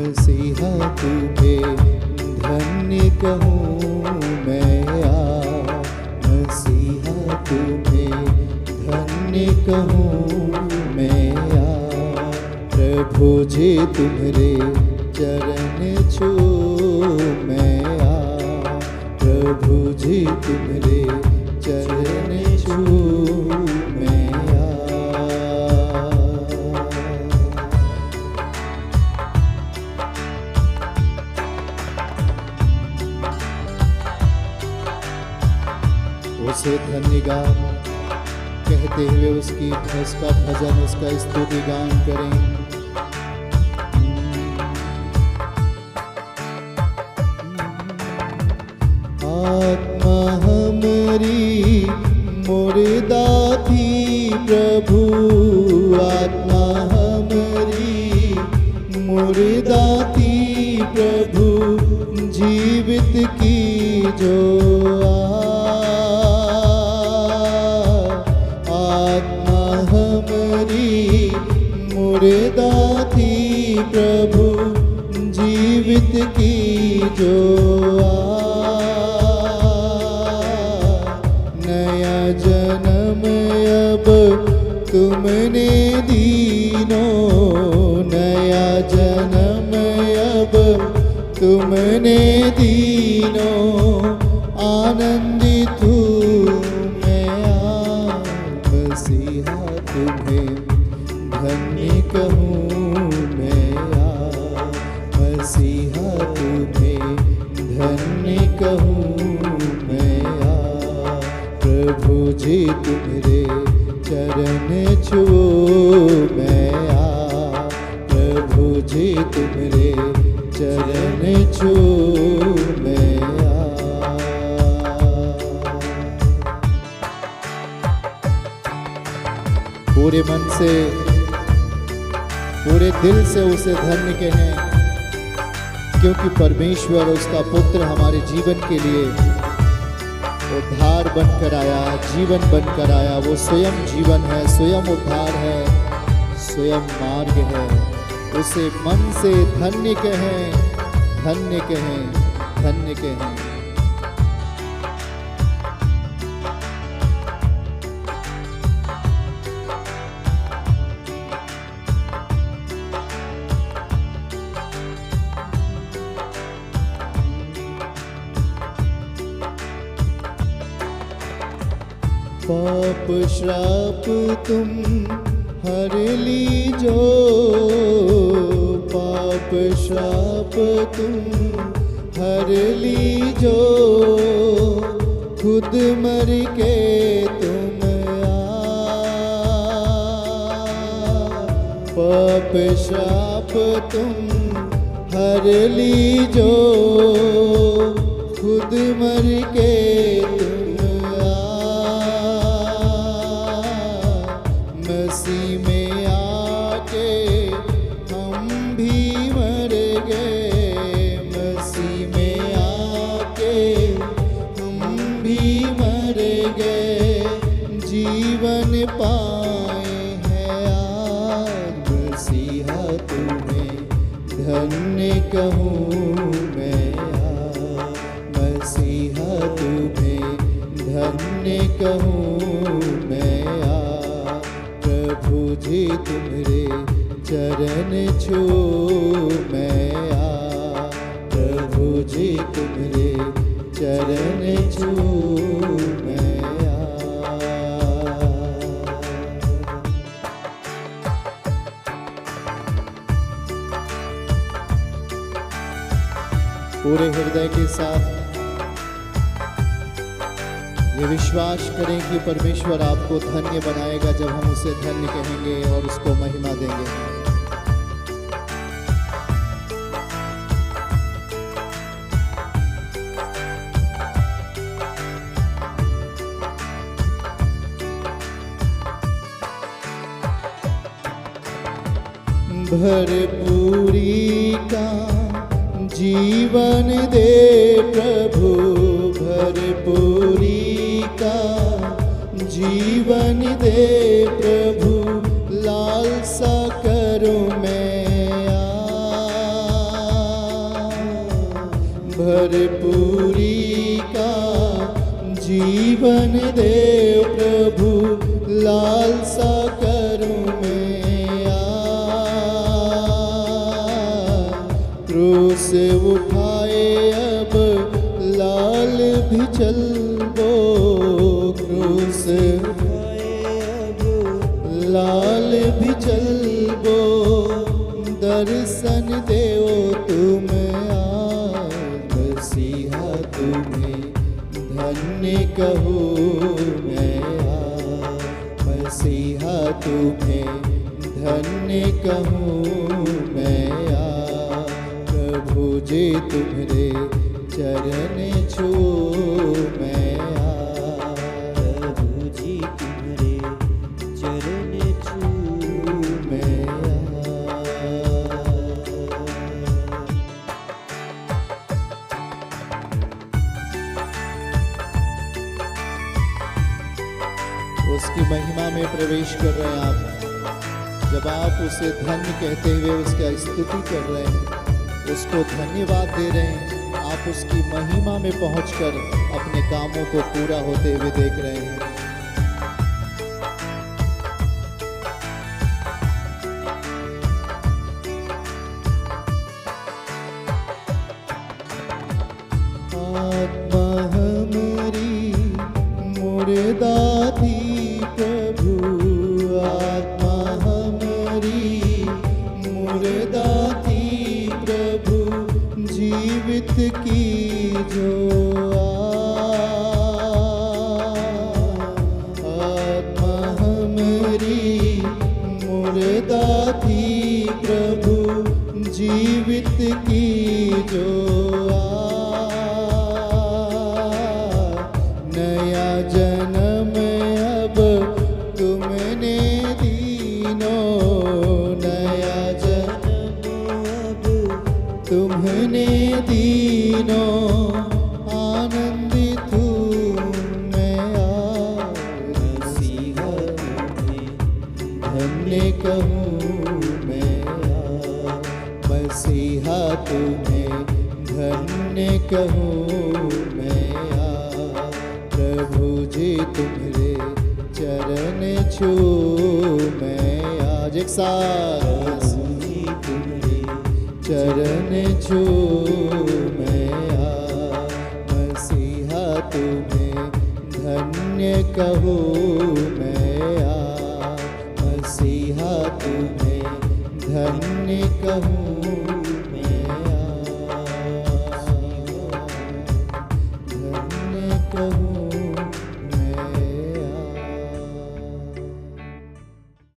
मसीहा तुम्हें धन्य कहूँ मैं मसीहा तुम्हें धन्य कहूँ मैं प्रभु जी तुम्हारे चरण छू मैं प्रभु जी तुम्हारे चरण छू मैं उसे धन्य गान कहते हुए उसकी उसका भजन उसका स्तुति गान करें। आत्मा हमारी मुर्दा थी प्रभु आत्मा हमारी मुर्दा थी प्रभु जीवित की जो मुर्दा थी प्रभु जीवित की जो नया जन्म अब तुमने दीनो नया जन्म अब तुमने दीनो आनंदित हूँ मैं मसीहा तुम्हें धन्य कहूँ मैं मसीहा तुम्हें धन्य कहूँ मैं प्रभु जी तुम्हारे चरण छू मैं प्रभु जी तुम्हारे चरण छू मैं पूरे मन से पूरे दिल से उसे धन्य कहें क्योंकि परमेश्वर उसका पुत्र हमारे जीवन के लिए उद्धार बनकर आया जीवन बनकर आया। वो स्वयं जीवन है स्वयं उद्धार है स्वयं मार्ग है। उसे मन से धन्य कहें धन्य कहें धन्य कहें। पाप श्राप तुम हर लीजो पाप श्राप तुम हर लीजो खुद मर के तुम पाप श्राप तुम हर लीजो खुद मर के मसीह में आके हम भी मर गए मसीह में आके हम भी मर गए जीवन पाए हैं आज मसीहा तुम्हें धन्य कहूँ मैं मसीहा तुम्हें धन्य कहूँ मैं प्रभु जी तुम्हारे चरण छू मैं प्रभु जी तुम्हारे चरण छू मैं पूरे हृदय के साथ ये विश्वास करें कि परमेश्वर आपको धन्य बनाएगा जब हम उसे धन्य कहेंगे और उसको महिमा देंगे। भरपूरी का जीवन दे प्रभु भरपूरी का जीवन दे प्रभु लालसा करूं मैं भरपूरी का जीवन दे प्रभु, लालसा करूं मैं क्रूस उठाए अब लाल भी चलबो, क्रूस उठाए अब लाल भी चलबो, दर्शन देओ तुम आज मसीहा तुम्हें धन्य कहूँ मैं आज मसीहा तुम्हें धन्य कहूँ मैं आज प्रभु जी तुम्हारे चरण छू मैं आज प्रभु जी तुम्हारे चरण छू मैं उसकी महिमा में प्रवेश कर रहे हैं आप। जब आप उसे धन्य कहते हुए उसका स्तुति कर रहे हैं, उसको धन्यवाद दे रहे हैं, आप उसकी महिमा में पहुंचकर अपने कामों को पूरा होते हुए देख रहे हैं। आत्मा हमारी मुर्दा थी प्रभु, आत्मा हमारी मुर्दा थी प्रभु, जीवित की जो आत्मा हमारी मुर्दा थी प्रभु, जीवित की जो नया जन्म अब तुमने दीनो, नया जन्म अब तुम्हने दीनो, आनंदित हूँ मैं आज मसीहा तुम्हें धन्य कहूँ मैं आज मसीहा तुम्हें धन्य कहूँ मैं आज प्रभु जी तुम्हारे चरण छू मैं आज एक साथ तुम्हारे चरण छू मैं आज मसीहा तुम्हें धन्य कहूँ मैं आज मसीहा तुम्हें धन्य कहूँ मैं आज धन्य कहूँ